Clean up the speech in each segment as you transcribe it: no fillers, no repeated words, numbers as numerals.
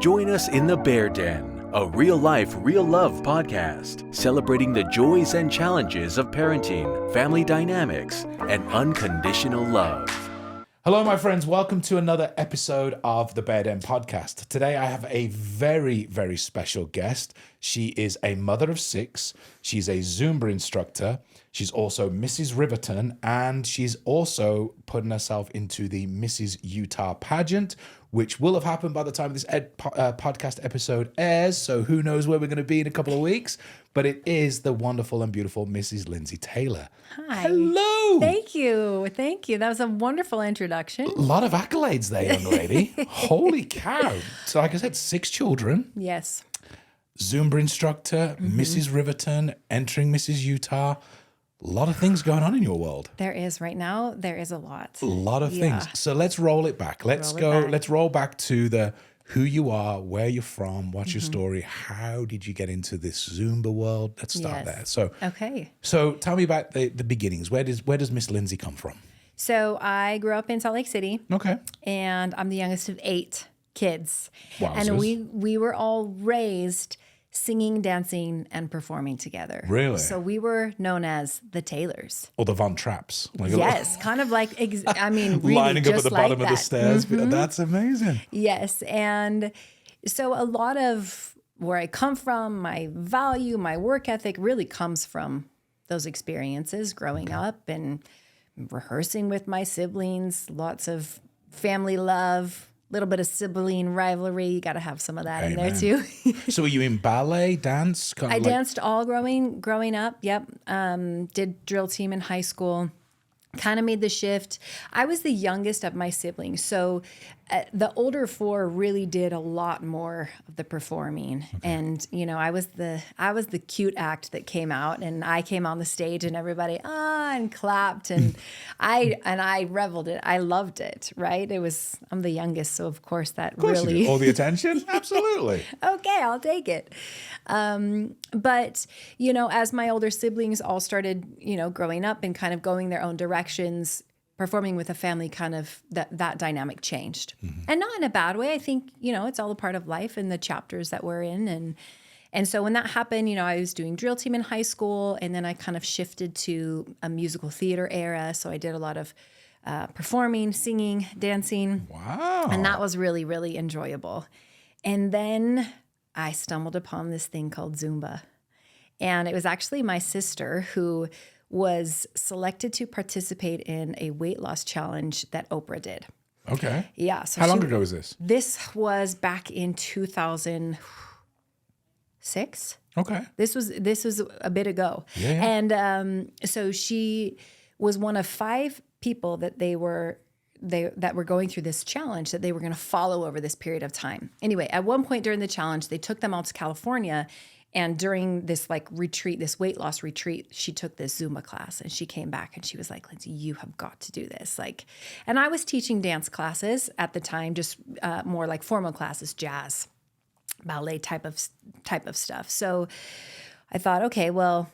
Join us in the Bear Den, a real-life, real-love podcast celebrating the joys and challenges of parenting, family dynamics, and unconditional love. Hello, my friends. Welcome to another episode of the Bear Den podcast. Today, I have a very, very special guest. She is a mother of 6. She's a Zumba instructor. She's also Mrs. Riverton, and she's also putting herself into the Mrs. Utah pageant, which will have happened by the time this podcast episode airs. So who knows where we're going to be in a couple of weeks? But it is the wonderful and beautiful Mrs. Lindsey Taylor. Hi. Hello. Thank you. Thank you. That was a wonderful introduction. A lot of accolades there, young lady. Holy cow. So like I said, 6 children. Yes. Zumba instructor, Mrs. Riverton, entering Mrs. Utah. A lot of things going on in your world. There is right now. There is a lot. A lot of things. So let's roll it back. Let's roll back to the who you are, where you're from, what's your story, how did you get into this Zumba world? Let's start there. So tell me about the beginnings. Where does Miss Lindsay come from? So I grew up in Salt Lake City. Okay. And I'm the youngest of 8 kids. Wowzers. And we were all raised singing, dancing, and performing together. Really? So we were known as the Taylors. Or the Von Trapps. Yes, kind of like, really lining up just at the like bottom of the stairs. That's amazing. Yes. And so a lot of where I come from, my value, my work ethic really comes from those experiences growing up and rehearsing with my siblings, lots of family love, little bit of sibling rivalry. You got to have some of that in there too. So were you in ballet, dance? I danced all growing up. Yep. Did drill team in high school. Kind of made the shift. I was the youngest of my siblings. So the older 4 really did a lot more of the performing. Okay. And, I was the cute act that came out, and I came on the stage and everybody, and clapped. And I reveled it. I loved it. Right. I'm the youngest. So of course really. All the attention. Absolutely. Okay. I'll take it. But, as my older siblings all started, growing up and kind of going their own directions, performing with a family, kind of that dynamic changed. And not in a bad way. I think, it's all a part of life and the chapters that we're in. And so when that happened, I was doing drill team in high school, and then I kind of shifted to a musical theater era. So I did a lot of performing, singing, dancing. Wow. And that was really, really enjoyable. And then I stumbled upon this thing called Zumba. And it was actually my sister who was selected to participate in a weight loss challenge that Oprah did. Okay. Yeah. So how long ago was this? This was back in 2006. Okay. This was a bit ago. Yeah. And so she was one of 5 people that were going through this challenge that they were going to follow over this period of time. Anyway, at one point during the challenge, they took them all to California. And during this retreat, this weight loss retreat, she took this Zumba class, and she came back and she was like, Lindsay, you have got to do this. And I was teaching dance classes at the time, just more like formal classes, jazz, ballet type of stuff. So I thought, okay, well,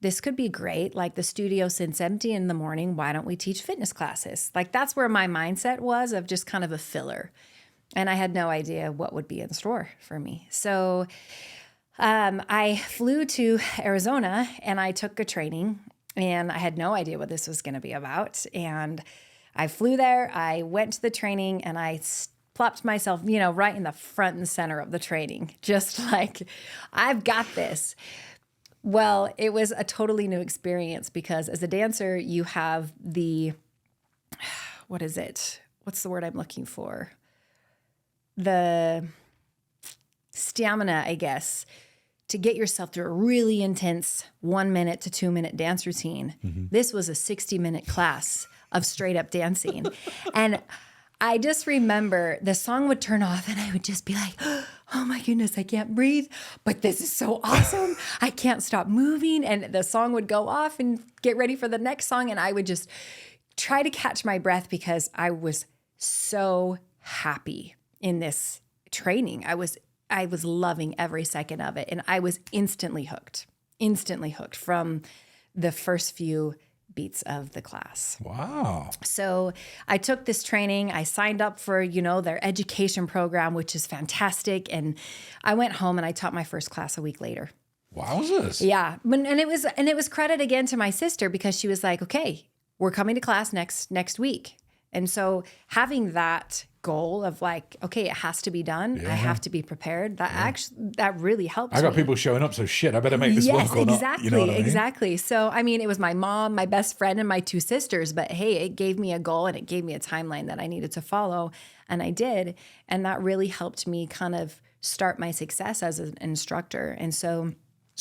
this could be great. The studio sits empty in the morning. Why don't we teach fitness classes? That's where my mindset was, of just kind of a filler. And I had no idea what would be in store for me. So I flew to Arizona and I took a training, and I had no idea what this was going to be about. And I flew there, I went to the training, and I plopped myself, right in the front and center of the training, just I've got this. Well, it was a totally new experience because as a dancer, you have what is it? What's the word I'm looking for? The stamina, I guess, to get yourself through a really intense 1 minute to 2 minute dance routine. This was a 60-minute class of straight up dancing. And I just remember the song would turn off and I would just be like, oh my goodness, I can't breathe, but this is so awesome. I can't stop moving. And the song would go off and get ready for the next song. And I would just try to catch my breath because I was so happy in this training. I was loving every second of it. And I was instantly hooked from the first few beats of the class. Wow. So I took this training. I signed up for, their education program, which is fantastic. And I went home and I taught my first class a week later. Wowzers. Yeah. And it was credit again to my sister because she was like, okay, we're coming to class next week. And so having that goal of like, okay, it has to be done. I have to be prepared. That really helped I got me. people showing up, so shit, I better make this work or not. You know what I mean? Exactly. So, I mean, it was my mom, my best friend, and my two sisters, but hey, it gave me a goal and it gave me a timeline that I needed to follow. And I did. And that really helped me kind of start my success as an instructor. And so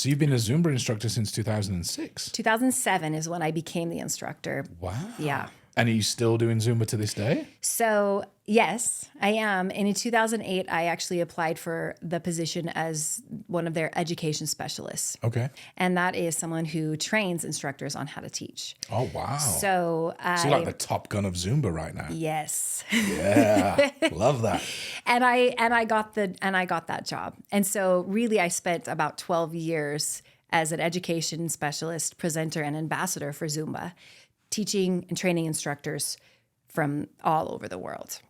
you've been a Zumba instructor since 2006? 2007 is when I became the instructor. Wow. Yeah. And are you still doing Zumba to this day? So, yes, I am. And in 2008, I actually applied for the position as one of their education specialists. Okay. And that is someone who trains instructors on how to teach. Oh, wow. So you're like the Top Gun of Zumba right now. Yes. Yeah. Love that. And I got that job. And so really I spent about 12 years as an education specialist, presenter, and ambassador for Zumba, teaching and training instructors from all over the world.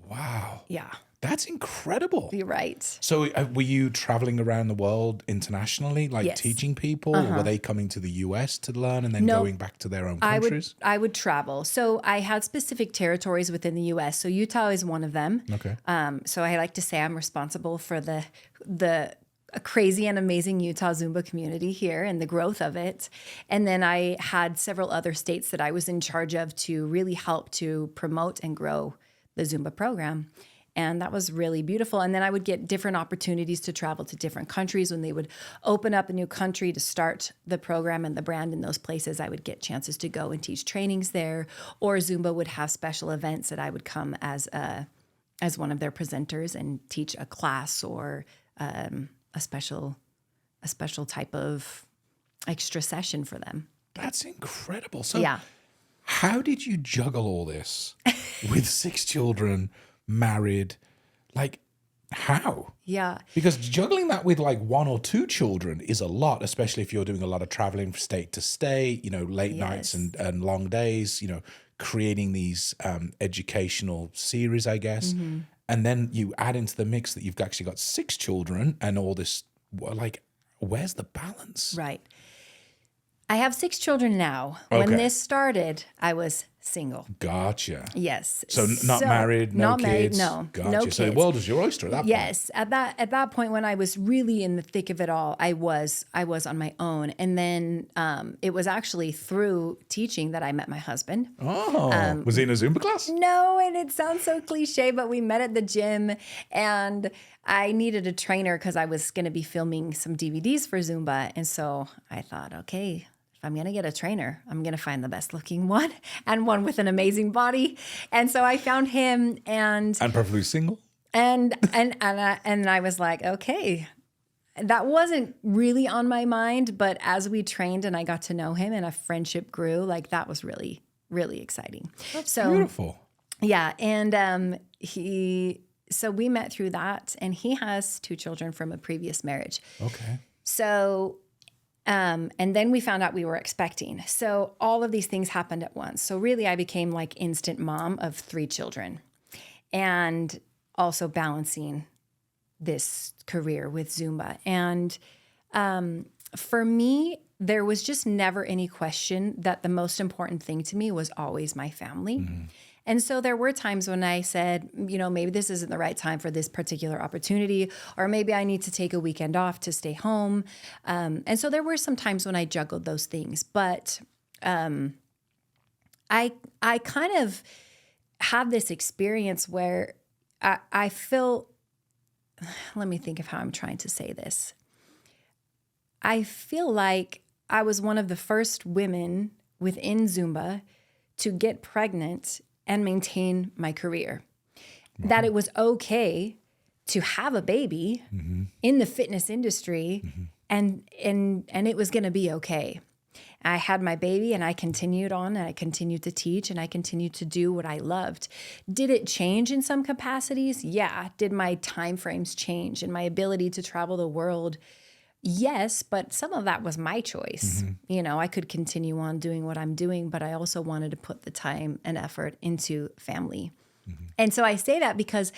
Wow. Yeah. That's incredible. You're right. So were you traveling around the world internationally, like Yes. teaching people? Or were they coming to the US to learn and then No. going back to their own countries? I would travel. So I had specific territories within the U.S. So Utah is one of them. Okay. So I like to say I'm responsible for the crazy and amazing Utah Zumba community here and the growth of it. And then I had several other states that I was in charge of to really help to promote and grow the Zumba program. And that was really beautiful. And then I would get different opportunities to travel to different countries. When they would open up a new country to start the program and the brand in those places, I would get chances to go and teach trainings there. Or Zumba would have special events that I would come as one of their presenters and teach a class or a special type of extra session for them. That's incredible. So Yeah. how did you juggle all this with 6 children, married? Like, how? Yeah. Because juggling that with like 1 or 2 children is a lot, especially if you're doing a lot of traveling from state to state, late nights and long days, creating these educational series, I guess. Mm-hmm. And then you add into the mix that you've actually got 6 children and all this, like, where's the balance? Right. I have 6 children now. When Okay. this started, I was single. Gotcha. Yes. So not married, no not kids. Married, no. Gotcha. No So the kids. world was your oyster at that point. Yes. At that point when I was really in the thick of it all, I was on my own. And then it was actually through teaching that I met my husband. Oh, was he in a Zumba class? No, and it sounds so cliche, but we met at the gym and I needed a trainer because I was going to be filming some DVDs for Zumba. And so I thought, okay, if I'm going to get a trainer, I'm going to find the best looking one and one with an amazing body. And so I found him and preferably single? and I was like, okay, that wasn't really on my mind, but as we trained and I got to know him and a friendship grew, like that was really, really exciting. That's so beautiful. Yeah. And so we met through that, and he has 2 children from a previous marriage. Okay. So, and then we found out we were expecting. So all of these things happened at once. So really I became like instant mom of 3 children and also balancing this career with Zumba. And for me, there was just never any question that the most important thing to me was always my family. Mm-hmm. And so there were times when I said, maybe this isn't the right time for this particular opportunity, or maybe I need to take a weekend off to stay home. And so there were some times when I juggled those things. But I kind of had this experience where I feel, let me think of how I'm trying to say this. I feel like I was one of the first women within Zumba to get pregnant and maintain my career. Mm-hmm. That it was okay to have a baby mm-hmm. in the fitness industry mm-hmm. and it was going to be okay. I had my baby and I continued on and I continued to teach and I continued to do what I loved. Did it change in some capacities? Yeah. Did my time frames change and my ability to travel the world Yes, but some of that was my choice. You know, I could continue on doing what I'm doing, but I also wanted to put the time and effort into family. And so I say that because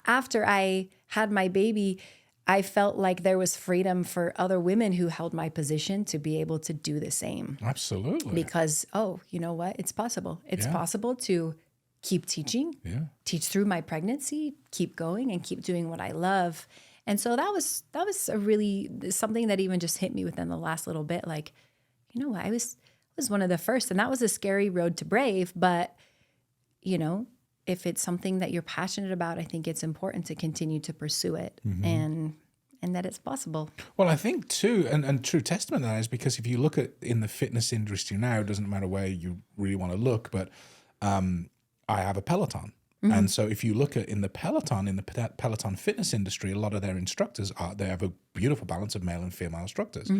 after I had my baby, I felt like there was freedom for other women who held my position to be able to do the same. Absolutely. Because, oh, you know what? It's possible. It's possible to keep teaching, teach through my pregnancy, keep going and keep doing what I love. And so that was a really something that even just hit me within the last little bit. Like, you know, I was one of the first, and that was a scary road to brave. But, you know, if it's something that you're passionate about, I think it's important to continue to pursue it and that it's possible. Well, I think too, and true testament to that is because if you look at in the fitness industry now, it doesn't matter where you really want to look, but I have a Peloton. And so if you look at in the Peloton fitness industry, a lot of their instructors they have a beautiful balance of male and female instructors.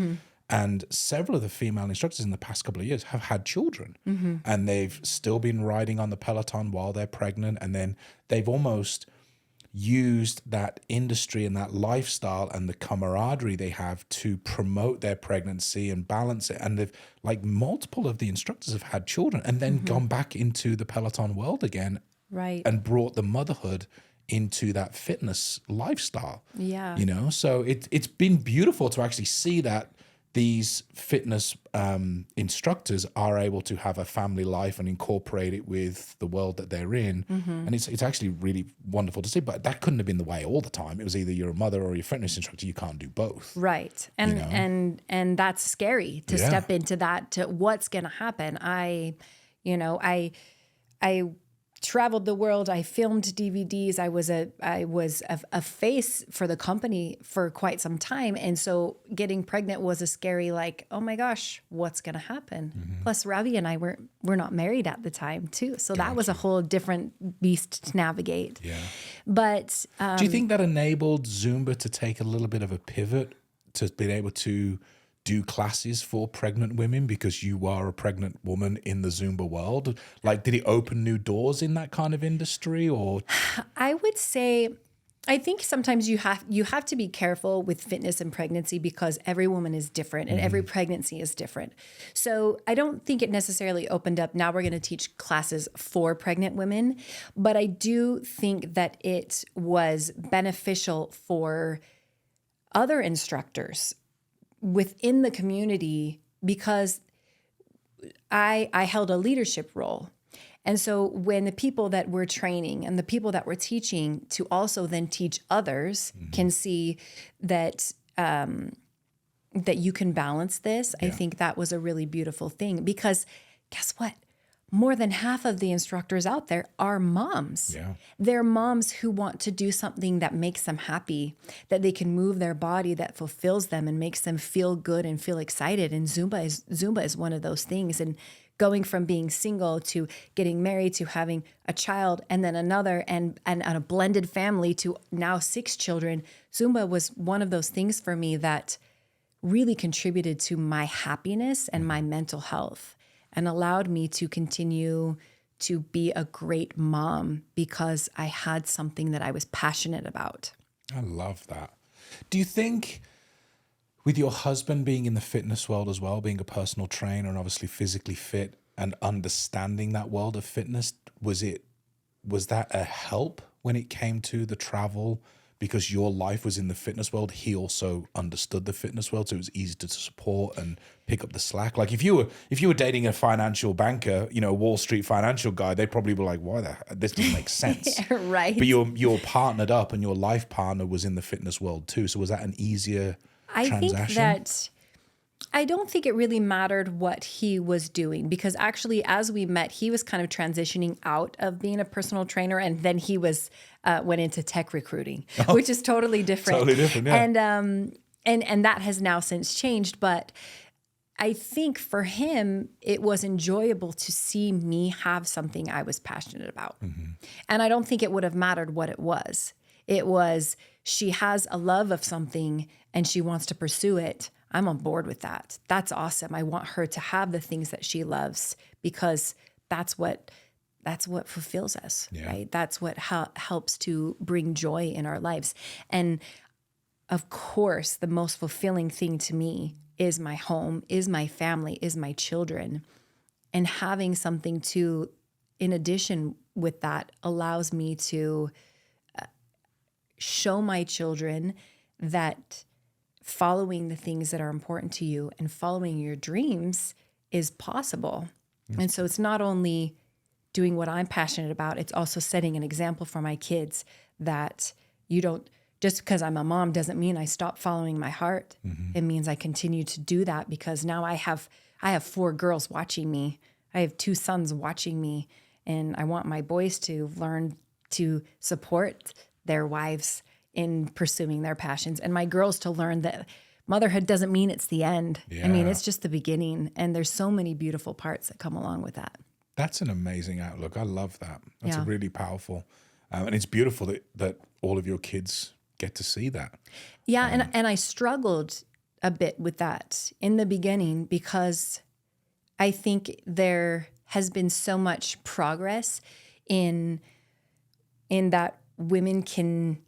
And several of the female instructors in the past couple of years have had children and they've still been riding on the Peloton while they're pregnant. And then they've almost used that industry and that lifestyle and the camaraderie they have to promote their pregnancy and balance it. And they've like multiple of the instructors have had children and then gone back into the Peloton world again. Right. And brought the motherhood into that fitness lifestyle. Yeah. You know, so it's been beautiful to actually see that these fitness instructors are able to have a family life and incorporate it with the world that they're in. And it's actually really wonderful to see, but that couldn't have been the way all the time. It was either you're a mother or you're a fitness instructor. You can't do both. Right. And, you know? and that's scary to step into that, to what's going to happen. I traveled the world. I filmed DVDs. I was a face for the company for quite some time. And so getting pregnant was a scary, like, oh my gosh, what's going to happen? Plus Ravi and I we're not married at the time too. So that was a whole different beast to navigate. Yeah. But do you think that enabled Zumba to take a little bit of a pivot to be able to do classes for pregnant women because you are a pregnant woman in the Zumba world? Like, did it open new doors in that kind of industry? Or I would say, I think sometimes you have to be careful with fitness and pregnancy because every woman is different and every pregnancy is different. So I don't think it necessarily opened up, now we're going to teach classes for pregnant women, but I do think that it was beneficial for other instructors within the community because I held a leadership role. And so when the people that we're training and the people that we're teaching to also then teach others can see that that you can balance this, I think that was a really beautiful thing because guess what? More than half of the instructors out there are moms. Yeah. They're moms who want to do something that makes them happy, that they can move their body, that fulfills them and makes them feel good and feel excited. And Zumba is one of those things. And going from being single to getting married to having a child and then another and a blended family to now 6 children, Zumba was one of those things for me that really contributed to my happiness and my mental health, and allowed me to continue to be a great mom because I had something that I was passionate about. I love that. Do you think with your husband being in the fitness world as well, being a personal trainer and obviously physically fit and understanding that world of fitness, was that a help when it came to the travel? Because your life was in the fitness world, he also understood the fitness world, so it was easy to support and pick up the slack. Like if you were dating a financial banker, you know, Wall Street financial guy, they'd probably be like, "Why this doesn't make sense." Right. But you're partnered up, and your life partner was in the fitness world too. So was that an easier transaction? I think that I don't think it really mattered what he was doing because actually, as we met, he was kind of transitioning out of being a personal trainer, and then he went into tech recruiting, which is totally different. Totally different, yeah. And that has now since changed. But I think for him, it was enjoyable to see me have something I was passionate about, and I don't think it would have mattered what it was. It was she has a love of something and she wants to pursue it. I'm on board with that. That's awesome. I want her to have the things that she loves because that's what fulfills us, right? That's what helps to bring joy in our lives. And of course, the most fulfilling thing to me is my home, is my family, is my children. And having something to, in addition with that, allows me to show my children that following the things that are important to you and following your dreams is possible. And so it's not only doing what I'm passionate about, it's also setting an example for my kids that you don't, just because I'm a mom doesn't mean I stop following my heart. It means I continue to do that because now I have 4 girls watching me. I have 2 sons watching me, and I want my boys to learn to support their wives in pursuing their passions, and my girls to learn that motherhood doesn't mean it's the end. I mean, it's just the beginning, and there's so many beautiful parts that come along with that. That's an amazing outlook. I love that. That's a really powerful, and it's beautiful that all of your kids get to see that. Yeah, and I struggled a bit with that in the beginning because I think there has been so much progress in that women can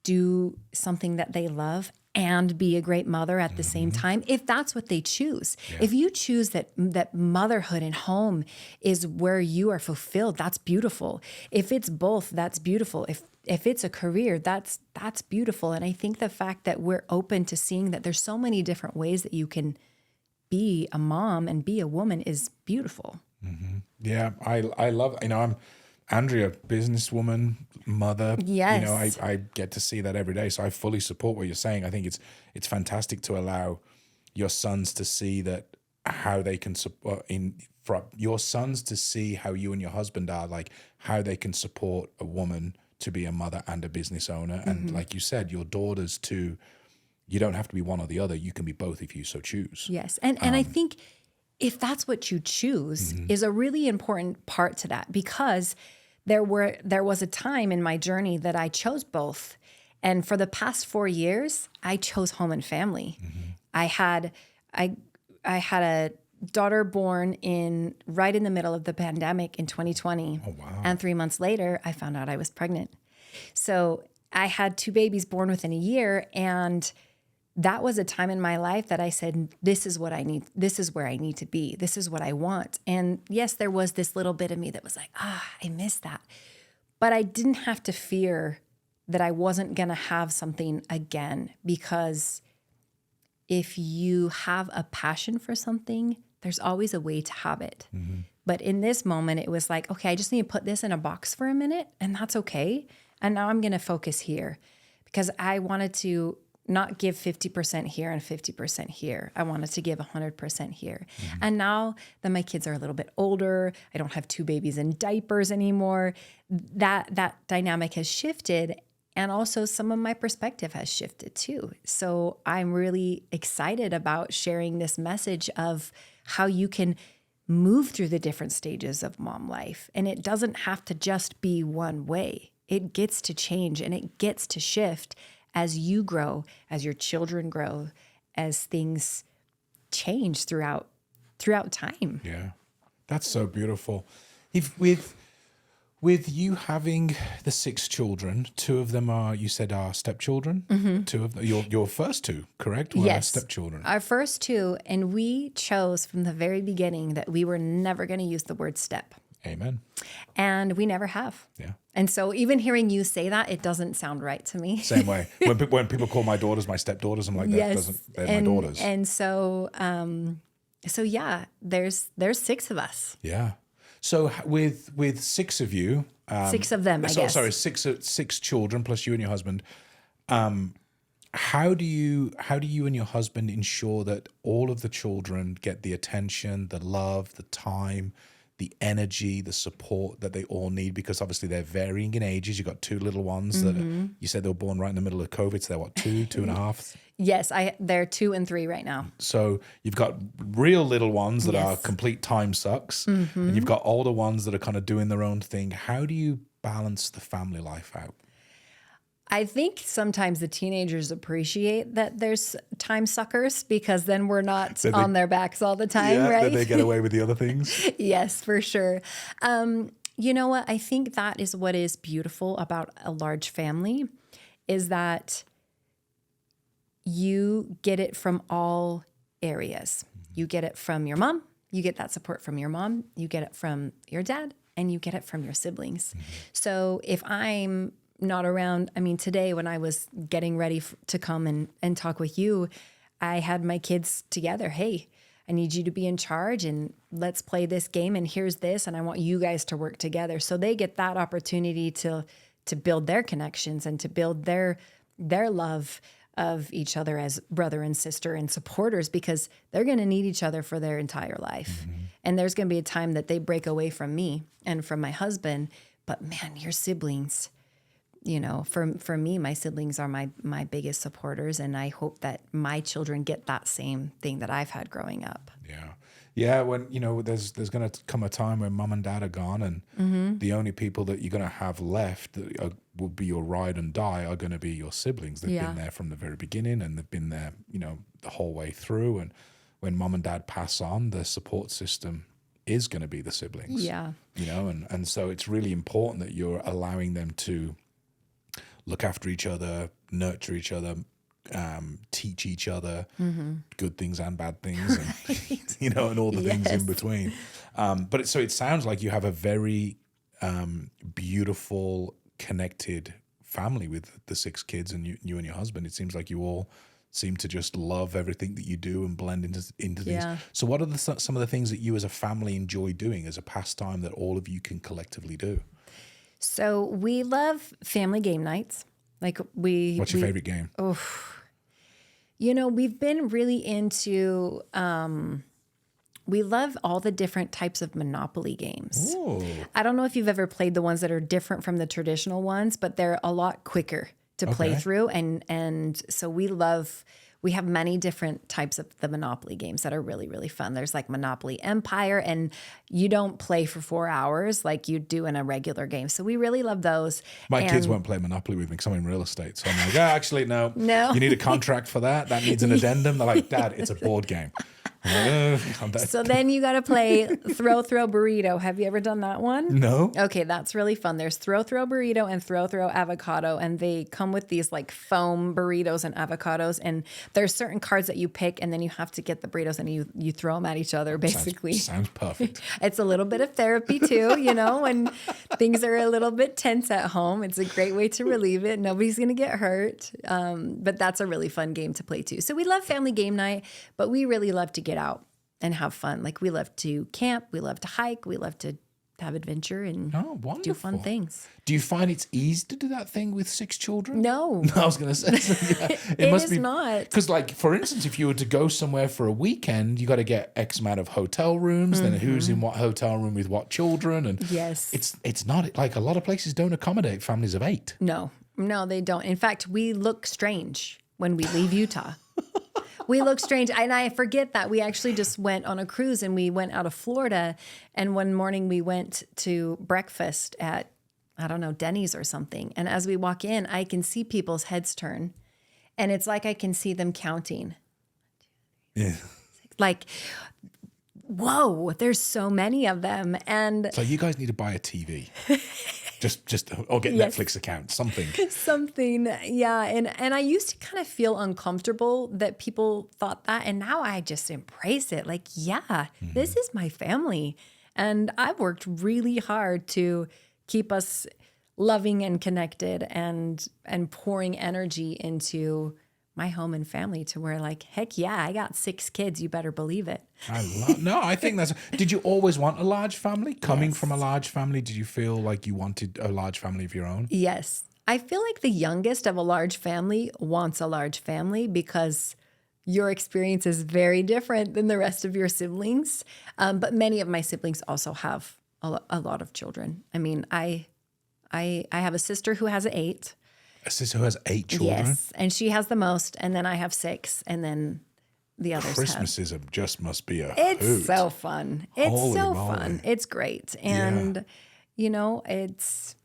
do something that they love and be a great mother at the same time, if that's what they choose. If you choose that motherhood and home is where you are fulfilled, that's beautiful. If it's both, that's beautiful. If it's a career, that's beautiful. And I think the fact that we're open to seeing that there's so many different ways that you can be a mom and be a woman is beautiful. Yeah, I love, I'm Andrea, businesswoman, mother. Yes. I get to see that every day. So I fully support what you're saying. I think it's fantastic to allow your sons to see that how they can support your sons to see how you and your husband are, like how they can support a woman to be a mother and a business owner. And like you said, your daughters too, you don't have to be one or the other. You can be both if you so choose. Yes. And I think if that's what you choose is a really important part to that, because there was a time in my journey that I chose both. And for the past 4 years, I chose home and family. I had a daughter born right in the middle of the pandemic in 2020. Oh, wow. And 3 months later, I found out I was pregnant. So I had 2 babies born within a year, and that was a time in my life that I said, this is what I need. This is where I need to be. This is what I want. And yes, there was this little bit of me that was like, I miss that. But I didn't have to fear that I wasn't going to have something again, because if you have a passion for something, there's always a way to have it. But in this moment, it was like, okay, I just need to put this in a box for a minute, and that's okay. And now I'm going to focus here, because I wanted to not give 50% here and 50% here. I wanted to give 100% here. And now that my kids are a little bit older, I don't have 2 babies in diapers anymore, that dynamic has shifted. And also some of my perspective has shifted too. So I'm really excited about sharing this message of how you can move through the different stages of mom life. And it doesn't have to just be one way. It gets to change and it gets to shift as you grow, as your children grow, as things change throughout time. Yeah, that's so beautiful. If with you having the 6 children, 2 of them are, you said, are stepchildren. 2 of them, your first 2, correct? Were Yes, stepchildren. Our first 2, and we chose from the very beginning that we were never going to use the word step. Amen. And we never have. Yeah. And so even hearing you say that, it doesn't sound right to me. Same way. When people call my daughters my stepdaughters, I'm like, they're my daughters. And so, yeah, there's 6 of us. Yeah. So with 6 of you, 6 of them, I guess. Sorry, 6 children plus you and your husband. How do you and your husband ensure that all of the children get the attention, the love, the time, the energy, the support that they all need? Because obviously they're varying in ages. You've got 2 little ones that you said they were born right in the middle of COVID. So they're what, 2 and a half? Yes, they're 2 and 3 right now. So you've got real little ones that are complete time sucks, and you've got older ones that are kind of doing their own thing. How do you balance the family life out? I think sometimes the teenagers appreciate that there's time suckers, because then we're not on their backs all the time, right? That they get away with the other things. Yes, for sure. You know what? I think that is what is beautiful about a large family, is that you get it from all areas. You get it from your mom. You get that support from your mom. You get it from your dad, and you get it from your siblings. So if I'm not around, I mean, today when I was getting ready to come and talk with you, I had my kids together. Hey, I need you to be in charge, and let's play this game, and here's this, and I want you guys to work together. So they get that opportunity to build their connections and to build their love of each other as brother and sister and supporters, because they're going to need each other for their entire life. And there's going to be a time that they break away from me and from my husband. But man, your siblings, you know, for me, my siblings are my biggest supporters. And I hope that my children get that same thing that I've had growing up. Yeah. Yeah, when, you know, there's going to come a time when mom and dad are gone, and the only people that you're going to have left that will be your ride and die are going to be your siblings. They've been there from the very beginning, and they've been there, you know, the whole way through. And when mom and dad pass on, the support system is going to be the siblings. Yeah. You know, and so it's really important that you're allowing them to look after each other, nurture each other, teach each other good things and bad things, and you know, and all the things in between. But so it sounds like you have a very beautiful, connected family with the 6 kids, and you and your husband. It seems like you all seem to just love everything that you do and blend into these. So what are some of the things that you as a family enjoy doing as a pastime that all of you can collectively do? So we love family game nights. What's your favorite game? You know, we've been really into, we love all the different types of Monopoly games. Ooh. I don't know if you've ever played the ones that are different from the traditional ones, but they're a lot quicker to play through. And so we have many different types of the Monopoly games that are really, really fun. There's like Monopoly Empire, and you don't play for 4 hours like you do in a regular game. So we really love those. My kids won't play Monopoly with me because I'm in real estate. So I'm like, actually, no. You need a contract for that. That needs an addendum. They're like, Dad, it's a board game. So then you got to play Throw Burrito. Have you ever done that one? No. Okay, that's really fun. There's Throw Burrito and Throw Avocado, and they come with these like foam burritos and avocados, and there's certain cards that you pick, and then you have to get the burritos and you throw them at each other, basically. Sounds perfect. It's a little bit of therapy too, you know, when things are a little bit tense at home. It's a great way to relieve it. Nobody's going to get hurt. But that's a really fun game to play too. So we love family game night, but we really love to get out and have fun. Like we love to camp, we love to hike, we love to have adventure and do fun things. Do you find it's easy to do that thing with 6 children? No. I was going to say. Yeah, it must is not. Because like, for instance, if you were to go somewhere for a weekend, you got to get X amount of hotel rooms, then who's in what hotel room with what children. And it's not like a lot of places don't accommodate families of 8. No, they don't. In fact, we look strange when we leave Utah. We look strange. And I forget that we actually just went on a cruise and we went out of Florida. And one morning we went to breakfast at, I don't know, Denny's or something. And as we walk in, I can see people's heads turn. And it's like I can see them counting. Yeah. Like, whoa, there's so many of them. And so you guys need to buy a TV. Just or get Netflix account, something. Yeah. And I used to kind of feel uncomfortable that people thought that, and now I just embrace it. Like, this is my family, and I've worked really hard to keep us loving and connected, and pouring energy into my home and family to where, like, heck yeah, I got 6 kids. You better believe it. I think that's. Did you always want a large family? Coming from a large family, did you feel like you wanted a large family of your own? Yes. I feel like the youngest of a large family wants a large family because your experience is very different than the rest of your siblings. But many of my siblings also have a lot of children. I mean, I have a sister who has 8. A sister who has 8 children? Yes, and she has the most, and then I have 6, and then the others Christmases just must be a It's hoot. so fun. It's so fun. It's great. And, you know, it's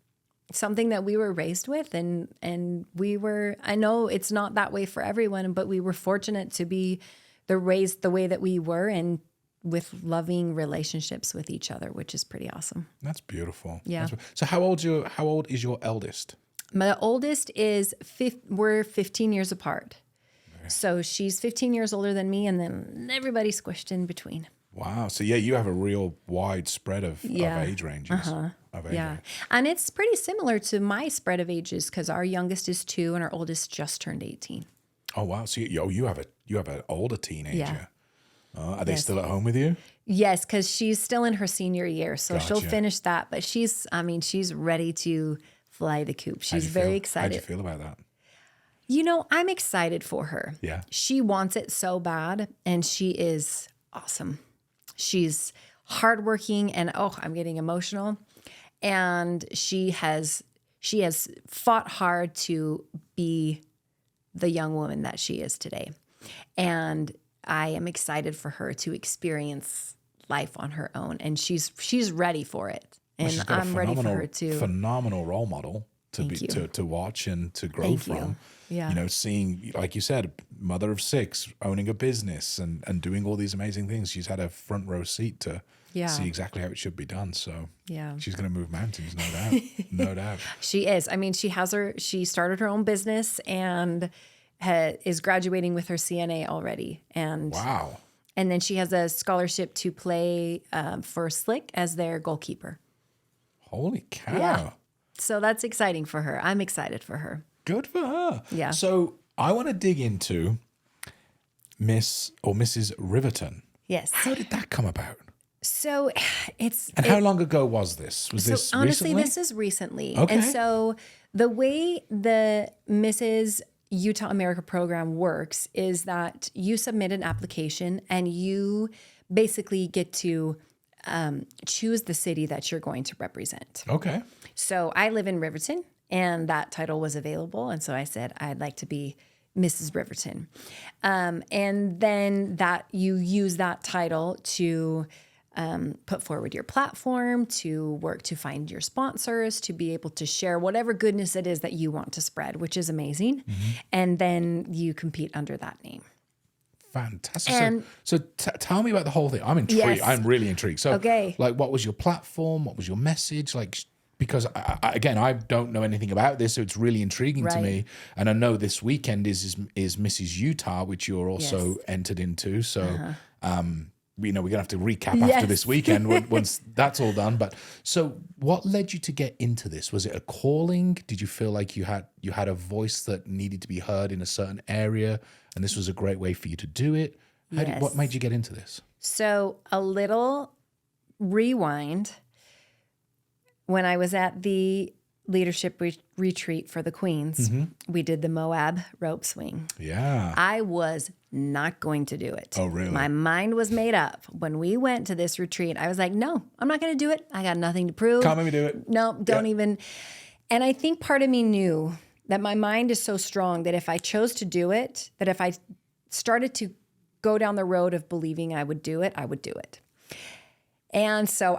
something that we were raised with, and we were, I know it's not that way for everyone, but we were fortunate to be raised the way that we were, and with loving relationships with each other, which is pretty awesome. That's beautiful. Yeah. So how old is your eldest? My oldest is we're 15 years apart. So she's 15 years older than me, and then everybody squished in between. Wow. So yeah, you have a real wide spread of age ranges. Yeah. And it's pretty similar to my spread of ages because our youngest is 2 and our oldest just turned 18. Oh wow. So you have an older teenager. Yeah. Are they still at home with you? Yes, because she's still in her senior year. So she'll Gotcha. finish that. But she's ready to fly the coop. She's very excited. How do you feel about that? I'm excited for her. Yeah. She wants it so bad, and she is awesome. She's hardworking, and I'm getting emotional. And she has fought hard to be the young woman that she is today. And I am excited for her to experience life on her own, and she's ready for it. And She's got I'm ready for her too. Phenomenal role model to watch and to grow from. You. Yeah. Seeing, like you said, mother of 6, owning a business and doing all these amazing things. She's had a front row seat to see exactly how it should be done. So she's going to move mountains, no doubt. No doubt. She is. I mean, she started her own business and is graduating with her CNA already. And wow. And then she has a scholarship to play for Slick as their goalkeeper. Holy cow. Yeah. So that's exciting for her. I'm excited for her. Good for her. Yeah. So I want to dig into Miss or Mrs. Riverton. Yes. How did that come about? So how long ago was this? Was this honestly, recently? this is recently. Okay. And so the way the Mrs. Utah America program works is that you submit an application and you basically get to choose the city that you're going to represent. Okay. So I live in Riverton, and that title was available. And so I said, I'd like to be Mrs. Riverton. And then that you use that title to put forward your platform, to work to find your sponsors, to be able to share whatever goodness it is that you want to spread, which is amazing. Mm-hmm. And then you compete under that name. Fantastic. And so tell me about the whole thing. I'm intrigued. Yes. I'm really intrigued. So, Okay. like, what was your platform? What was your message? Like, because I don't know anything about this, so it's really intriguing to me. And I know this weekend is Mrs. Utah, which you're also entered into. So, we're gonna have to recap after this weekend once that's all done. But so, what led you to get into this? Was it a calling? Did you feel like you had a voice that needed to be heard in a certain area, and this was a great way for you to do it? What made you get into this? So a little rewind. When I was at the leadership retreat for the Queens, we did the Moab rope swing. Yeah. I was not going to do it. Oh, really? My mind was made up. When we went to this retreat, I was like, no, I'm not going to do it. I got nothing to prove. Can't make me do it. No, don't even. And I think part of me knew that my mind is so strong that if I chose to do it, that if I started to go down the road of believing I would do it, I would do it. And so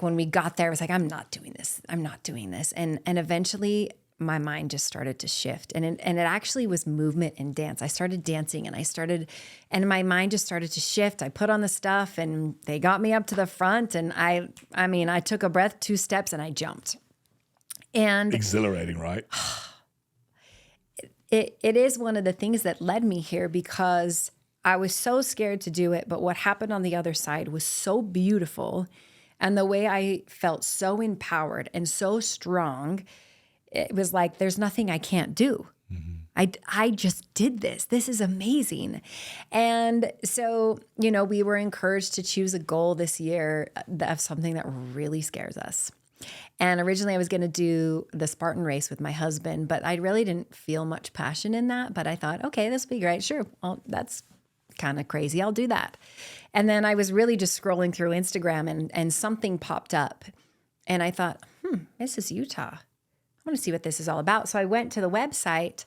when we got there, I was like, I'm not doing this. I'm not doing this. And eventually my mind just started to shift. And it actually was movement and dance. I started dancing and my mind just started to shift. I put on the stuff and they got me up to the front. And I took a breath, 2 steps, and I jumped. And exhilarating, right? It is one of the things that led me here because I was so scared to do it, but what happened on the other side was so beautiful. And the way I felt so empowered and so strong, it was like, there's nothing I can't do. Mm-hmm. I just did this. This is amazing. And so, we were encouraged to choose a goal this year of something that really scares us. And originally I was going to do the Spartan race with my husband, but I really didn't feel much passion in that. But I thought, okay, this will be great. Sure. Well, that's kind of crazy. I'll do that. And then I was really just scrolling through Instagram and something popped up. And I thought, this is Utah. I want to see what this is all about. So I went to the website,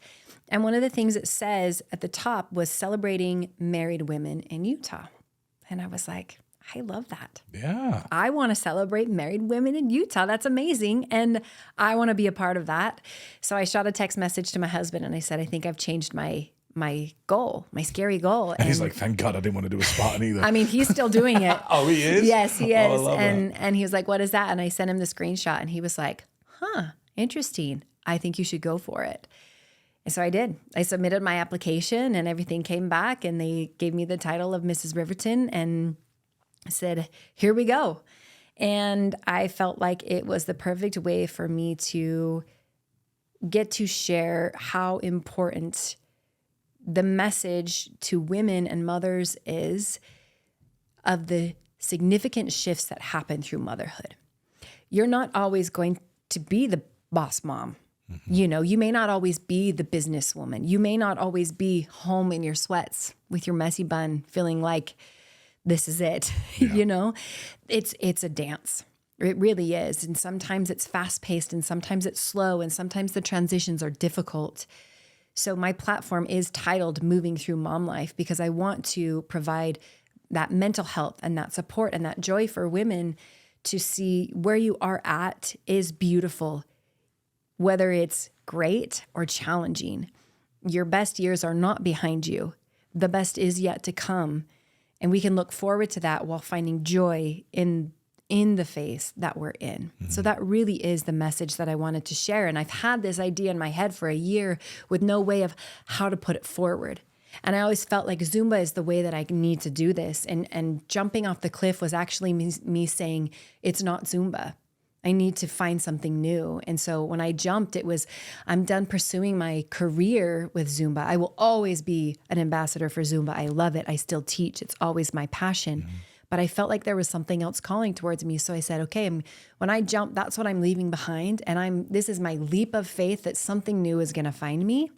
and one of the things it says at the top was celebrating married women in Utah. And I was like, I love that. Yeah. I want to celebrate married women in Utah. That's amazing. And I want to be a part of that. So I shot a text message to my husband and I said, I think I've changed my goal, my scary goal. And he's like, thank God I didn't want to do a Spartan either. I mean, he's still doing it. Oh, he is? Yes, he is. Oh, I love and he was like, what is that? And I sent him the screenshot and he was like, interesting. I think you should go for it. So I did. I submitted my application and everything came back and they gave me the title of Mrs. Riverton and said, here we go. And I felt like it was the perfect way for me to get to share how important the message to women and mothers is of the significant shifts that happen through motherhood. You're not always going to be the boss mom. You know, you may not always be the businesswoman. You may not always be home in your sweats with your messy bun, feeling like this is it. Yeah. You know, it's a dance. It really is. And sometimes it's fast paced and sometimes it's slow and sometimes the transitions are difficult. So my platform is titled Moving Through Mom Life because I want to provide that mental health and that support and that joy for women to see where you are at is beautiful. Whether it's great or challenging, your best years are not behind you. The best is yet to come. And we can look forward to that while finding joy in the phase that we're in. So that really is the message that I wanted to share. And I've had this idea in my head for a year with no way of how to put it forward. And I always felt like Zumba is the way that I need to do this. And jumping off the cliff was actually me saying, it's not Zumba. I need to find something new. And so when I jumped, it was, I'm done pursuing my career with Zumba. I will always be an ambassador for Zumba. I love it. I still teach. It's always my passion. But I felt like there was something else calling towards me. So I said, okay, when I jump, that's what I'm leaving behind. And this is my leap of faith that something new is going to find me.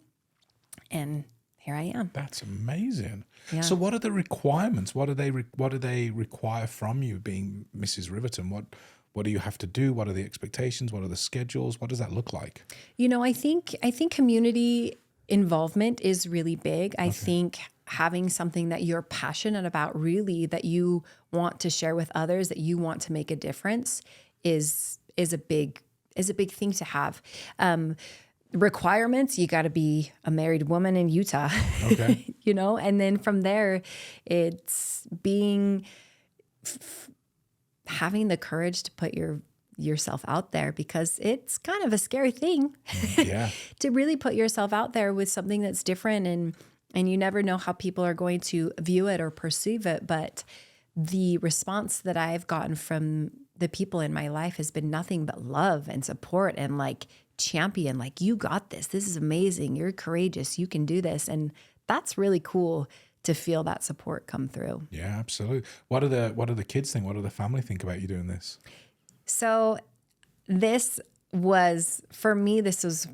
And here I am. That's amazing. Yeah. So what are the requirements? What do they require from you being Mrs. Riverton? What do you have to do? What are the expectations? What are the schedules? What does that look like? You know, I think community involvement is really big. I think having something that you're passionate about, really, that you want to share with others, that you want to make a difference is a big thing to have. Requirements, you got to be a married woman in Utah. Okay. You know, and then from there, it's being having the courage to put yourself out there, because it's kind of a scary thing Yeah. to really put yourself out there with something that's different, and you never know how people are going to view it or perceive it. But the response that I've gotten from the people in my life has been nothing but love and support and like champion, like, you got this. This is amazing. You're courageous. You can do this. And that's really cool to feel that support come through. Yeah, absolutely. What do the kids think? What do the family think about you doing this? So for me, this was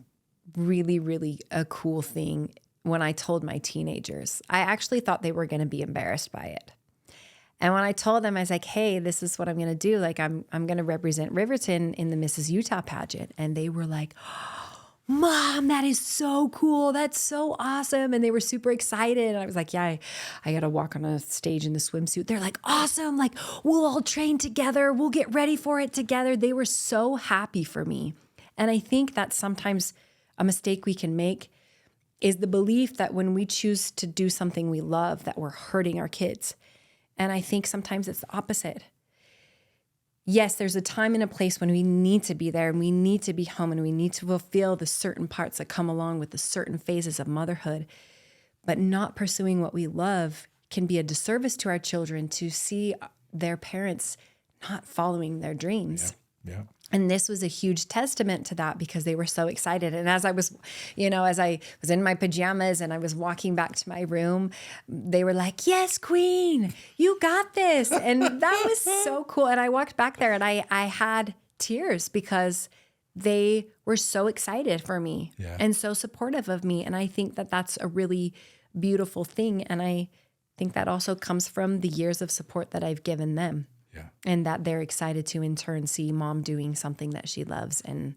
really, really a cool thing when I told my teenagers. I actually thought they were going to be embarrassed by it. And when I told them, I was like, hey, this is what I'm going to do. Like, I'm going to represent Riverton in the Mrs. Utah pageant. And they were like, Mom, that is so cool. That's so awesome. And they were super excited. And I was like, yeah, I got to walk on a stage in the swimsuit. They're like, awesome. Like, we'll all train together. We'll get ready for it together. They were so happy for me. And I think that's sometimes a mistake we can make, is the belief that when we choose to do something we love, that we're hurting our kids. And I think sometimes it's the opposite. Yes, there's a time and a place when we need to be there and we need to be home and we need to fulfill the certain parts that come along with the certain phases of motherhood. But not pursuing what we love can be a disservice to our children, to see their parents not following their dreams. Yeah. And this was a huge testament to that, because they were so excited. And as I was in my pajamas and I was walking back to my room, they were like, yes, Queen, you got this. And that was so cool. And I walked back there and I had tears, because they were so excited for me and so supportive of me. And I think that that's a really beautiful thing. And I think that also comes from the years of support that I've given them. Yeah. And that they're excited to in turn see Mom doing something that she loves. And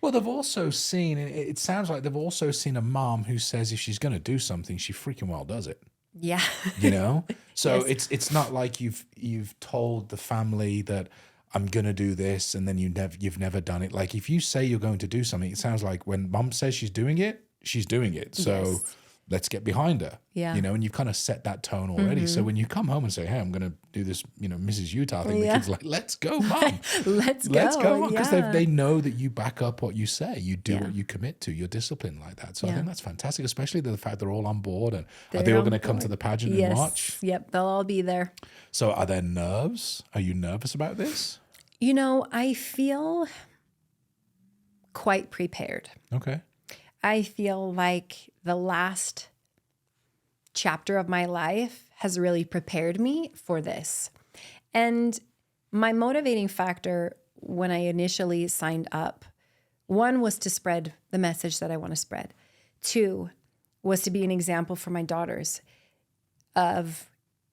Well, they've also seen, it sounds like they've also seen a mom who says if she's going to do something, she freaking well does it. yeah. You know? So Yes. it's not like you've told the family that I'm going to do this and then you've never done it. Like, if you say you're going to do something, it sounds like when Mom says she's doing it, she's doing it. So Yes. let's get behind her. Yeah. You know, and you've kind of set that tone already. So when you come home and say, hey, I'm going to do this, you know, Mrs. Utah thing, the kid's like, let's go, Mom. Let's go, Mom. Because Yeah. they know that you back up what you say. You do what you commit to. You're disciplined like that. So I think that's fantastic, especially the fact they're all on board. And are they all going to come to the pageant in March? Yep, they'll all be there. So are there nerves? Are you nervous about this? You know, I feel quite prepared. Okay. I feel like the last chapter of my life has really prepared me for this. And my motivating factor when I initially signed up, one was to spread the message that I want to spread. Two was to be an example for my daughters of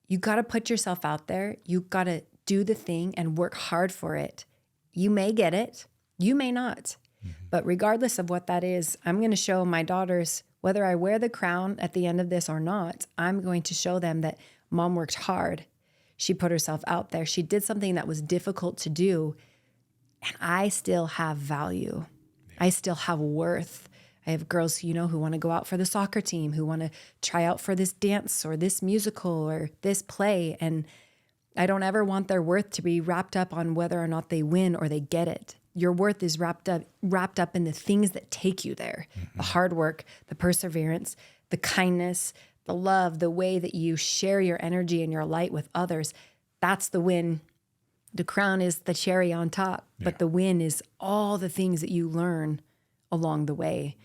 you got to put yourself out there. You got to do the thing and work hard for it. You may get it. You may not. But regardless of what that is, I'm going to show my daughters, whether I wear the crown at the end of this or not, I'm going to show them that Mom worked hard. She put herself out there. She did something that was difficult to do. And I still have value. I still have worth. I have girls, you know, who want to go out for the soccer team, who want to try out for this dance or this musical or this play. And I don't ever want their worth to be wrapped up on whether or not they win or they get it. Your worth is wrapped up in the things that take you there. The hard work, the perseverance, the kindness, the love, the way that you share your energy and your light with others. That's the win. The crown is the cherry on top, but the win is all the things that you learn along the way.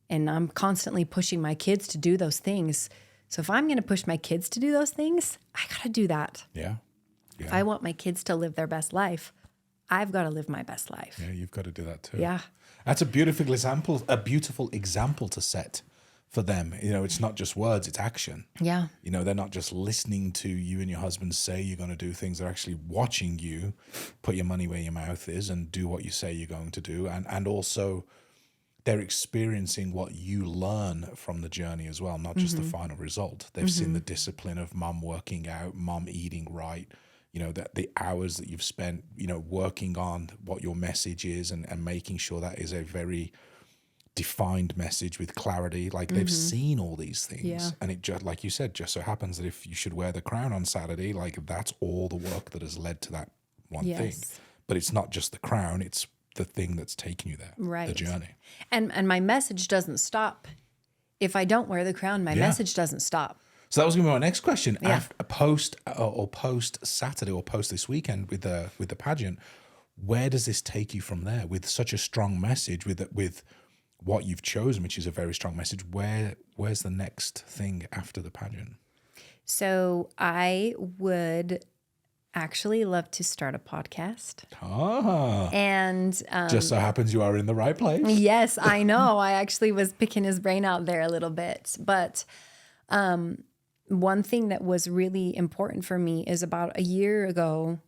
And I'm constantly pushing my kids to do those things. So if I'm going to push my kids to do those things, I got to do that. Yeah. If I want my kids to live their best life, I've got to live my best life. Yeah, you've got to do that too. Yeah. That's a beautiful example to set for them. You know, it's not just words, it's action. Yeah. You know, they're not just listening to you and your husband say you're going to do things. They're actually watching you put your money where your mouth is and do what you say you're going to do. And also they're experiencing what you learn from the journey as well, not just the final result. They've seen the discipline of Mom working out, Mom eating right, you know, that the hours that you've spent, you know, working on what your message is and making sure that is a very defined message with clarity. Like they've seen all these things. Yeah. And it just, like you said, just so happens that if you should wear the crown on Saturday, like that's all the work that has led to that one thing. But it's not just the crown, it's the thing that's taken you there, the journey. And my message doesn't stop. If I don't wear the crown, my message doesn't stop. So that was going to be my next question. After, post Saturday or post this weekend with the pageant, where does this take you from there? With such a strong message, with what you've chosen, which is a very strong message, where's the next thing after the pageant? So I would actually love to start a podcast. And just so happens you are in the right place. Yes, I know. I actually was picking his brain out there a little bit. But one thing that was really important for me is about a year ago,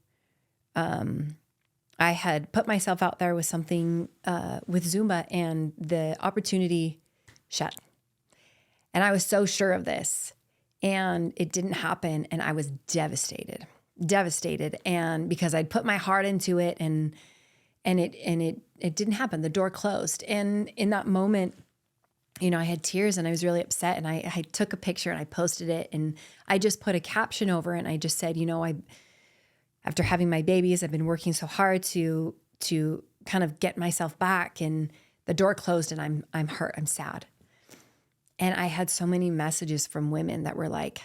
I had put myself out there with something with Zumba and the opportunity shut. And I was so sure of this and it didn't happen. And I was devastated. And because I'd put my heart into it and it didn't happen. The door closed. And in that moment, you know, I had tears and I was really upset and I took a picture and I posted it and I just put a caption over it and I just said, you know, after having my babies, I've been working so hard to kind of get myself back and the door closed and I'm hurt, I'm sad. And I had so many messages from women that were like,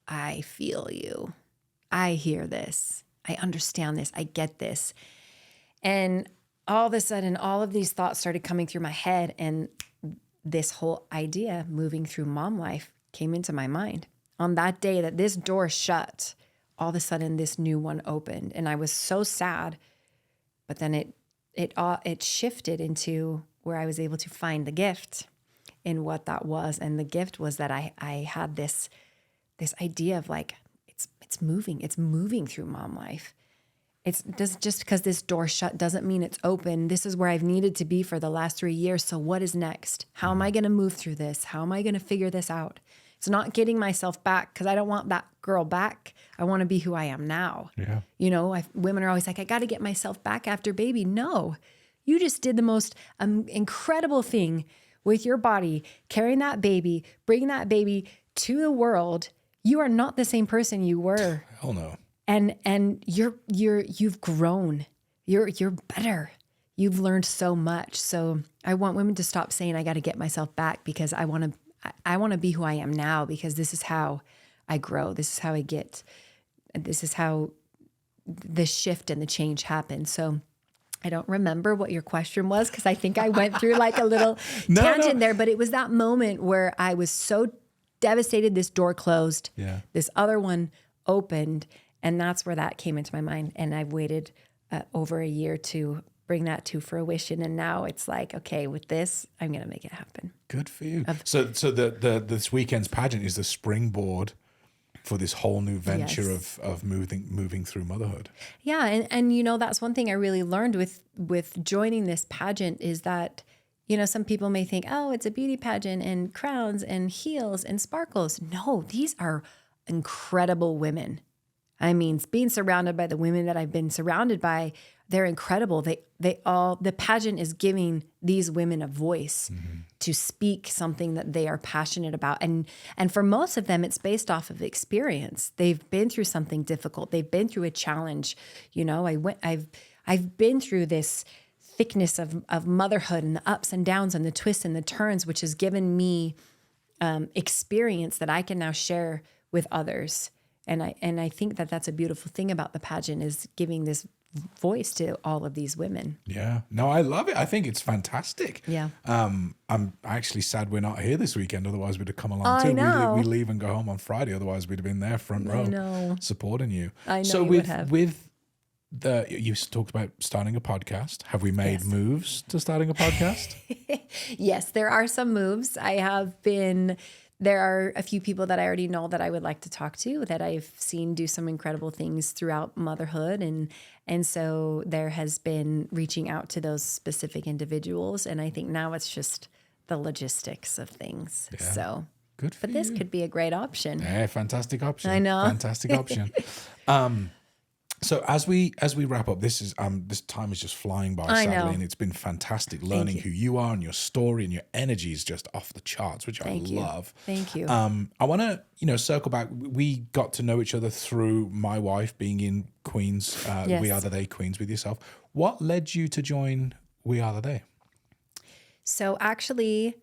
I feel you. I hear this. I understand this. I get this. And all of a sudden, all of these thoughts started coming through my head and this whole idea moving through mom life came into my mind. On that day that this door shut, all of a sudden this new one opened and I was so sad, but then it shifted into where I was able to find the gift in what that was. And the gift was that I had this idea of like, it's moving through mom life. Just because this door shut doesn't mean it's open. This is where I've needed to be for the last 3 years. So what is next? How am I going to move through this? How am I going to figure this out? It's not getting myself back because I don't want that girl back. I want to be who I am now. Yeah. You know, women are always like, I got to get myself back after baby. No, you just did the most incredible thing with your body, carrying that baby, bringing that baby to the world, you are not the same person you were. Hell no. And you've grown. You're better. You've learned so much. So I want women to stop saying I got to get myself back because I want to be who I am now, because this is how I grow. This is how this is how the shift and the change happens. So I don't remember what your question was, because I think I went through like a little tangent there, but it was that moment where I was so devastated. This door closed, this other one opened, and that's where that came into my mind. And I've waited over a year to bring that to fruition. And now it's like, okay, with this, I'm going to make it happen. Good for you. So this weekend's pageant is the springboard for this whole new venture of moving through motherhood. Yeah. And you know, that's one thing I really learned with joining this pageant is that, you know, some people may think, oh, it's a beauty pageant and crowns and heels and sparkles. No, these are incredible women. I mean, being surrounded by the women that I've been surrounded by, they're incredible. The pageant is giving these women a voice to speak something that they are passionate about. And for most of them, it's based off of experience. They've been through something difficult. They've been through a challenge. You know, I've been through this thickness of motherhood and the ups and downs and the twists and the turns, which has given me experience that I can now share with others. And I think that that's a beautiful thing about the pageant, is giving this voice to all of these women. Yeah. No, I love it. I think it's fantastic. Yeah. I'm actually sad we're not here this weekend. Otherwise, we'd have come along too. I know. We leave and go home on Friday. Otherwise, we'd have been there front row supporting you. I know. So you would have. you talked about starting a podcast. Have we made moves to starting a podcast? Yes, there are some moves. There are a few people that I already know that I would like to talk to, that I've seen do some incredible things throughout motherhood. And so there has been reaching out to those specific individuals. And I think now it's just the logistics of things. Yeah. So good for But this could be a great option. Yeah, fantastic option. I know. Fantastic option. So as we wrap up, this time is just flying by, sadly, and it's been fantastic learning who you are and your story, and your energy is just off the charts, which I love. Thank you. I want to circle back. We got to know each other through my wife being in Queens. We Are the They Queens with yourself. What led you to join We Are the They? So actually,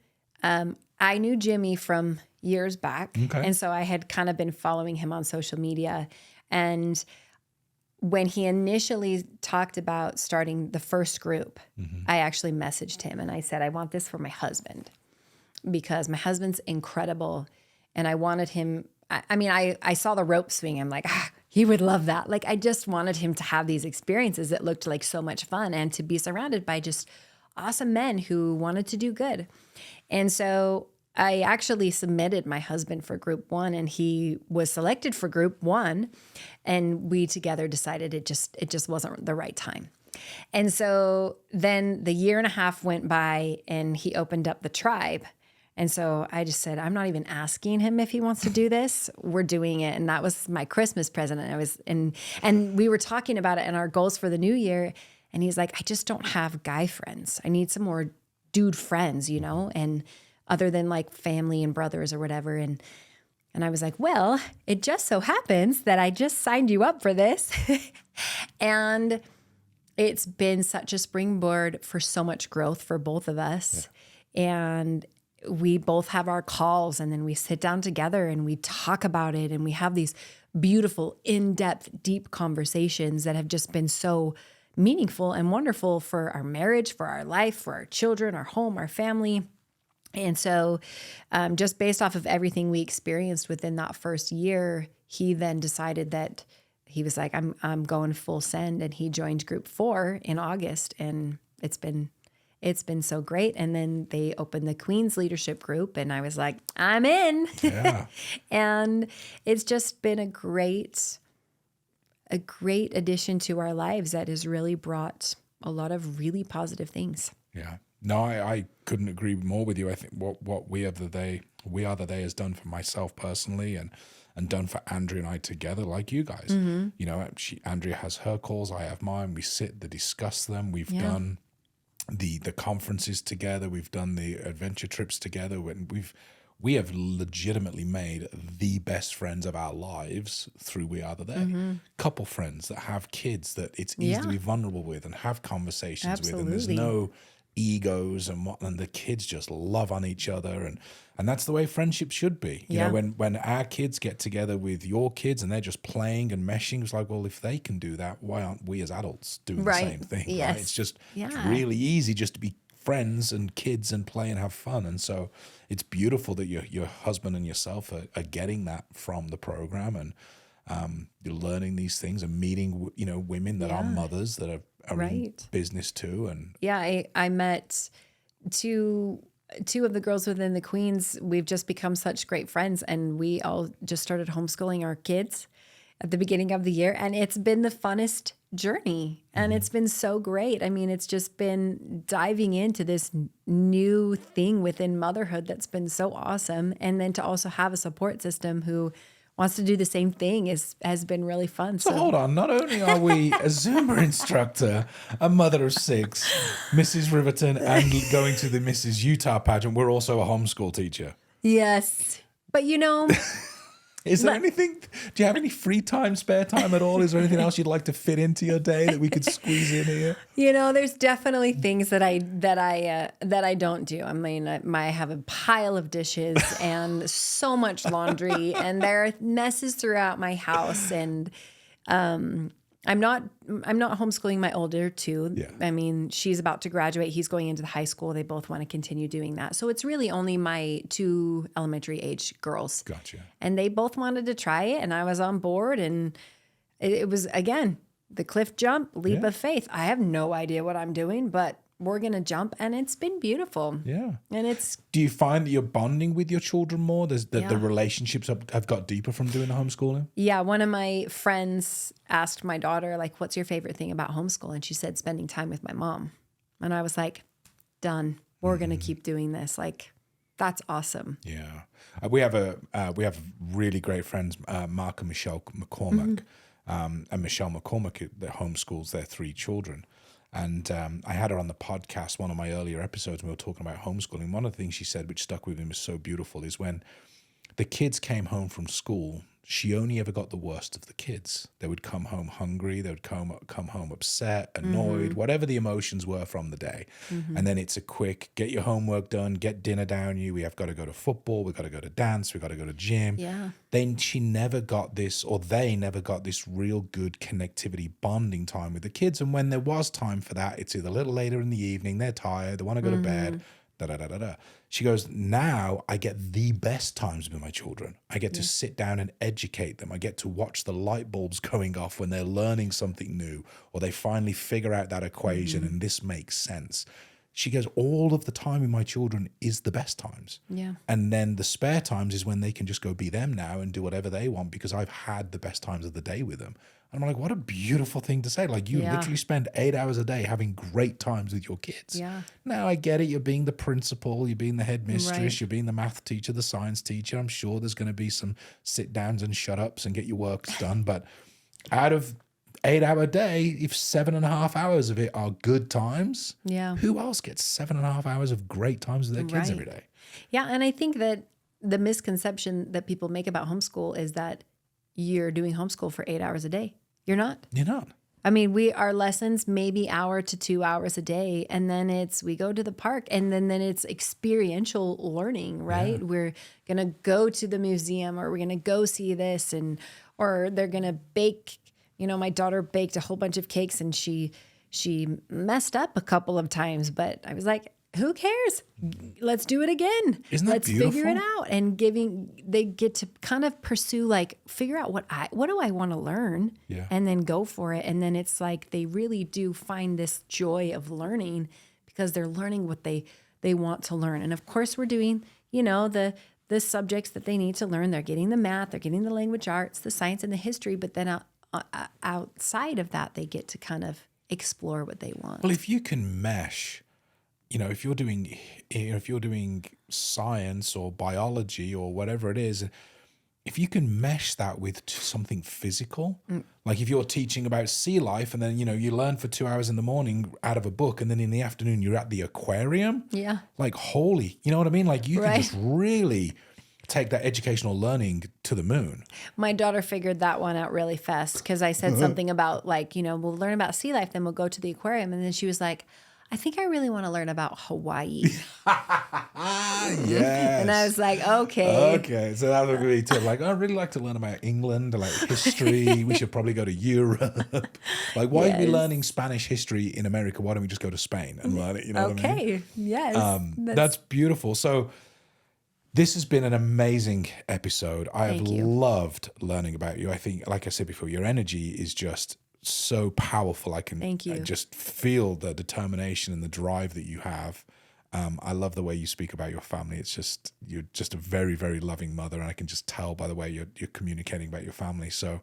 I knew Jimmy from years back, and so I had kind of been following him on social media, and when he initially talked about starting the first group, I actually messaged him and I said, I want this for my husband, because my husband's incredible. And I wanted him, I saw the rope swing. I'm like, he would love that. Like, I just wanted him to have these experiences that looked like so much fun, and to be surrounded by just awesome men who wanted to do good. And so I actually submitted my husband for group 1, and he was selected for group 1, and we together decided it just wasn't the right time. And so then the year and a half went by, and he opened up the tribe. And so I just said, I'm not even asking him if he wants to do this. We're doing it. And that was my Christmas present. And we were talking about it and our goals for the new year. And he's like, I just don't have guy friends. I need some more dude friends, you know? And other than like family and brothers or whatever. And I was like, well, it just so happens that I just signed you up for this. And it's been such a springboard for so much growth for both of us. Yeah. And we both have our calls, and then we sit down together and we talk about it. And we have these beautiful, in-depth, deep conversations that have just been so meaningful and wonderful for our marriage, for our life, for our children, our home, our family. And so just based off of everything we experienced within that first year, he then decided that he was like, I'm going full send. And he joined group 4 in August, and it's been so great. And then they opened the Queens leadership group, and I was like, I'm in. Yeah. And it's just been a great addition to our lives that has really brought a lot of really positive things. Yeah. No, I couldn't agree more with you. I think what We Are the They has done for myself personally, and done for Andrea and I together, like you guys. Mm-hmm. You know, Andrea has her calls, I have mine. We sit, they discuss them. We've done the conferences together. We've done the adventure trips together. We have legitimately made the best friends of our lives through We Are There. Couple friends that have kids that it's easy to be vulnerable with and have conversations with, and there's no egos and the kids just love on each other, and that's the way friendship should be. You know, when our kids get together with your kids and they're just playing and meshing, it's like, well, if they can do that, why aren't we as adults doing the same thing? Yes. Right? It's just it's really easy just to be friends and kids and play and have fun. And so it's beautiful that your husband and yourself are getting that from the program, and you're learning these things and meeting, you know, women that are mothers that are in business too. And I met two of the girls within the Queens. We've just become such great friends, and we all just started homeschooling our kids at the beginning of the year, and it's been the funnest journey, and it's been so great. I mean, it's just been diving into this new thing within motherhood that's been so awesome, and then to also have a support system who wants to do the same thing has been really fun. So hold on, not only are we a Zumba instructor, a mother of 6, Mrs. Riverton, and going to the Mrs. Utah pageant, we're also a homeschool teacher. Yes, but you know. Is there anything, do you have any free time, spare time at all? Is there anything else you'd like to fit into your day that we could squeeze in here? You know, there's definitely things that I don't do. I mean, I have a pile of dishes and so much laundry, and there are messes throughout my house, and I'm not homeschooling my older two. Yeah. I mean, she's about to graduate. He's going into the high school. They both want to continue doing that. So it's really only my 2 elementary age girls. Gotcha. And they both wanted to try it, and I was on board. And it was, again, the cliff jump, leap of faith. I have no idea what I'm doing, but we're going to jump, and it's been beautiful. Yeah. And it's... Do you find that you're bonding with your children more? The relationships have got deeper from doing the homeschooling? Yeah. One of my friends asked my daughter, like, what's your favorite thing about homeschool? And she said, spending time with my mom. And I was like, done. We're going to keep doing this. Like, that's awesome. Yeah. We have really great friends, Mark and Michelle McCormack. And Michelle McCormack that homeschools their 3 children. And I had her on the podcast, one of my earlier episodes, when we were talking about homeschooling. One of the things she said, which stuck with me, was so beautiful, is when the kids came home from school, she only ever got the worst of the kids. They would come home hungry. They would come home upset, annoyed, whatever the emotions were from the day. And then it's a quick, get your homework done, get dinner down you. We have got to go to football. We've got to go to dance. We've got to go to gym. Yeah. Then she never got this, or they never got this real good connectivity bonding time with the kids. And when there was time for that, it's either a little later in the evening, they're tired, they want to go to bed, da-da-da-da-da. She goes, now I get the best times with my children. I get to sit down and educate them. I get to watch the light bulbs going off when they're learning something new, or they finally figure out that equation and this makes sense. She goes, all of the time with my children is the best times. Yeah. And then the spare times is when they can just go be them now and do whatever they want, because I've had the best times of the day with them. And I'm like, what a beautiful thing to say. Like, you literally spend 8 hours a day having great times with your kids. Yeah. Now, I get it. You're being the principal. You're being the headmistress. Right. You're being the math teacher, the science teacher. I'm sure there's going to be some sit-downs and shut-ups and get your work done. But out of 8-hour day, if 7.5 hours of it are good times, who else gets 7.5 hours of great times with their kids every day? Yeah. And I think that the misconception that people make about homeschool is that you're doing homeschool for 8 hours a day. You're not. You're not. I mean, our lessons maybe hour to 2 hours a day, and then we go to the park, and then it's experiential learning, right? Yeah. We're gonna go to the museum, or we're gonna go see this, or they're gonna bake. You know, my daughter baked a whole bunch of cakes, and she messed up a couple of times, but I was like, who cares? Let's do it again. Isn't that Let's beautiful? figure it out. And they get to kind of pursue, like, figure out what do I want to learn, and then go for it. And then it's like they really do find this joy of learning because they're learning what they want to learn. And of course, we're doing, you know, the subjects that they need to learn. They're getting the math, they're getting the language arts, the science, and the history. But then outside of that, they get to kind of explore what they want. Well, if you can mesh, you know, if you're doing science or biology or whatever it is, if you can mesh that with something physical, like if you're teaching about sea life and then, you learn for 2 hours in the morning out of a book and then in the afternoon you're at the aquarium. Yeah. Like, holy, you know what I mean? Like you can Right. just really take that educational learning to the moon. My daughter figured that one out really fast because I said something about like, we'll learn about sea life, then we'll go to the aquarium. And then she was like, I think I really want to learn about Hawaii. Yes. And I was like, okay. Okay, so that would be too. Like, I'd really like to learn about England, like history. We should probably go to Europe. Like, why are we Yes. learning Spanish history in America? Why don't we just go to Spain and learn it? You know what I mean? Okay. Yes. That's beautiful. So this has been an amazing episode. I have Thank you. loved learning about you. I think, like I said before, your energy is just so powerful. I can Thank you. just feel the determination and the drive that you have. I love the way you speak about your family. It's just, you're just a very, very loving mother. And I can just tell by the way you're communicating about your family. So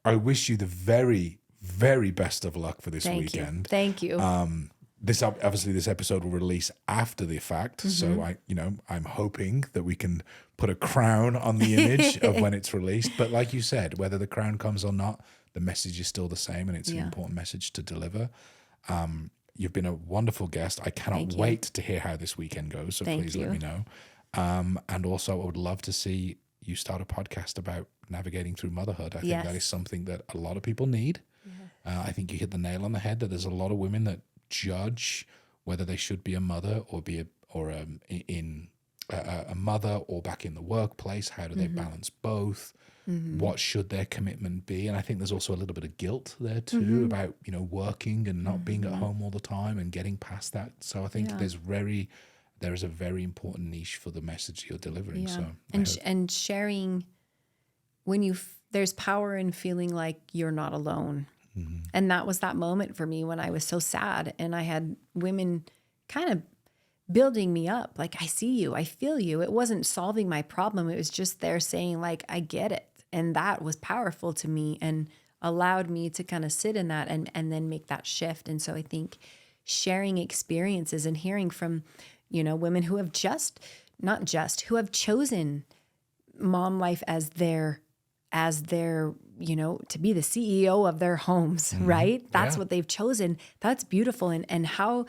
I wish you the very, very best of luck for this Thank weekend. you. Thank you. This episode will release after the fact. So I'm hoping that we can put a crown on the image of when it's released. But like you said, whether the crown comes or not, the message is still the same, and it's an important message to deliver. You've been a wonderful guest. I cannot wait to hear how this weekend goes. So please let me know. And also, I would love to see you start a podcast about navigating through motherhood. I think that is something that a lot of people need. I think you hit the nail on the head that there's a lot of women that judge whether they should be a mother or be a mother or back in the workplace. How do they balance both? What should their commitment be? And I think there's also a little bit of guilt there too about, working and not being at home all the time and getting past that. So I think there is a very important niche for the message you're delivering. Yeah. So And sharing when there's power in feeling like you're not alone. And that was that moment for me when I was so sad and I had women kind of building me up. Like, I see you, I feel you. It wasn't solving my problem. It was just there saying like, I get it. And that was powerful to me and allowed me to kind of sit in that and then make that shift. And so I think sharing experiences and hearing from, women who have who have chosen mom life as their, to be the CEO of their homes, right? That's what they've chosen. That's beautiful. And how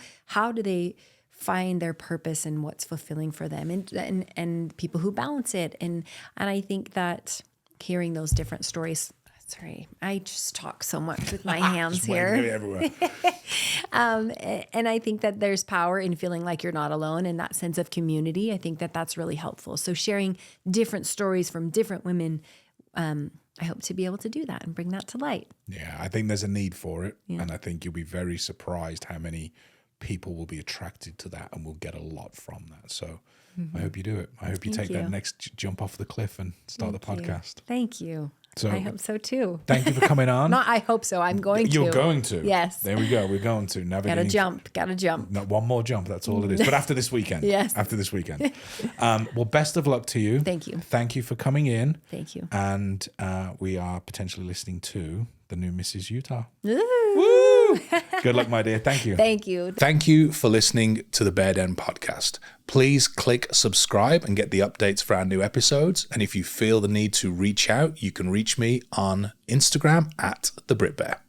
do they find their purpose and what's fulfilling for them and people who balance it. And I think that hearing those different stories, sorry, I just talk so much with my hands here. Everywhere. And I think that there's power in feeling like you're not alone in that sense of community. I think that that's really helpful. So sharing different stories from different women, I hope to be able to do that and bring that to light. Yeah, I think there's a need for it. Yeah. And I think you'll be very surprised how many people will be attracted to that and will get a lot from that. So I hope you do it. I hope you take that next jump off the cliff and start the podcast. Thank you. So I hope so too. Thank you for coming on. Not I hope so. I'm going to. You're going to. Yes. There we go. We're going to. Gotta jump. No, one more jump. That's all it is. But after this weekend. Yes. After this weekend. Well, best of luck to you. Thank you. Thank you for coming in. Thank you. And we are potentially listening to the new Mrs. Utah. Ooh. Woo! Good luck, my dear. Thank you. Thank you. Thank you for listening to the Bare Den podcast. Please click subscribe and get the updates for our new episodes. And if you feel the need to reach out, you can reach me on Instagram @TheBritBear.